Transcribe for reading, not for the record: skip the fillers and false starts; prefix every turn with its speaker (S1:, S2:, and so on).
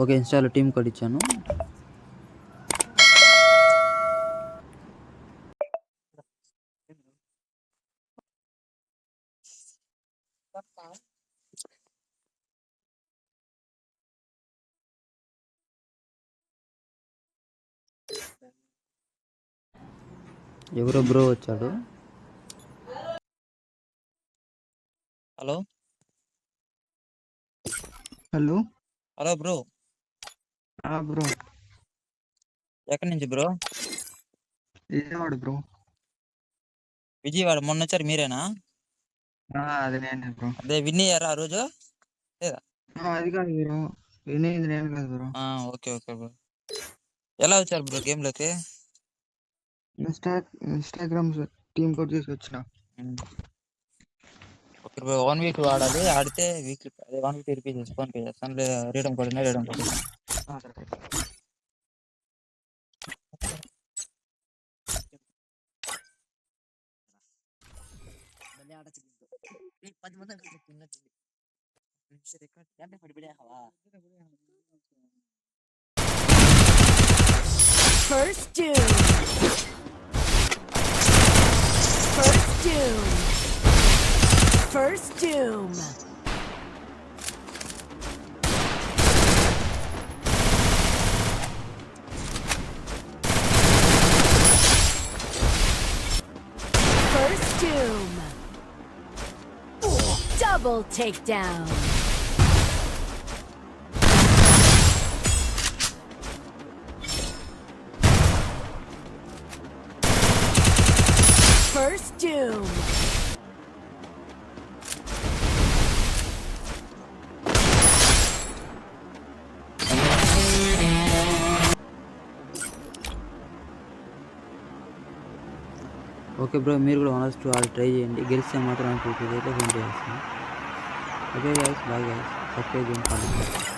S1: Okay, ఇన్స్టాలో team code ఇచ్చాను. ఎవరో బ్రో వచ్చాడు.
S2: Hello
S3: hello
S2: hello bro,
S3: bro
S2: ఎక్కడి నుంచి బ్రో?
S3: విజయవాడ బ్రో.
S2: విజయవాడ. మొన్న వచ్చారు మీరేనా?
S3: అది నేనే బ్రో.
S2: అదే విన్ అయ్యారా ఆ రోజు? లేదా?
S3: అది కాదు బ్రో, వినేది నేను కాదు బ్రో.
S2: Okay okay bro. ఎలా వచ్చారు బ్రో గేమ్ లోకి?
S3: ఇన్స్టాగ్రామ్ టీమ్ కోడ్ చేసి వచ్చిన.
S2: ఓకే బ్రో, 1v2 ఆడాలి. ఆడితే వీక్లీ 150 రూపీస్ ఫోన్ పే చేస్తాను. లేదా redeem code redeem code.
S4: First doom. First doom. First doom. First doom. Double takedown. First doom.
S1: Okay bro, మీరు కూడా 1-2 ఆడి ట్రై చేయండి. గెలిస్తే మాత్రం 2 అయితే ఫోన్ చేస్తాను. Okay guys, bye guys. Subscribe చేయండి.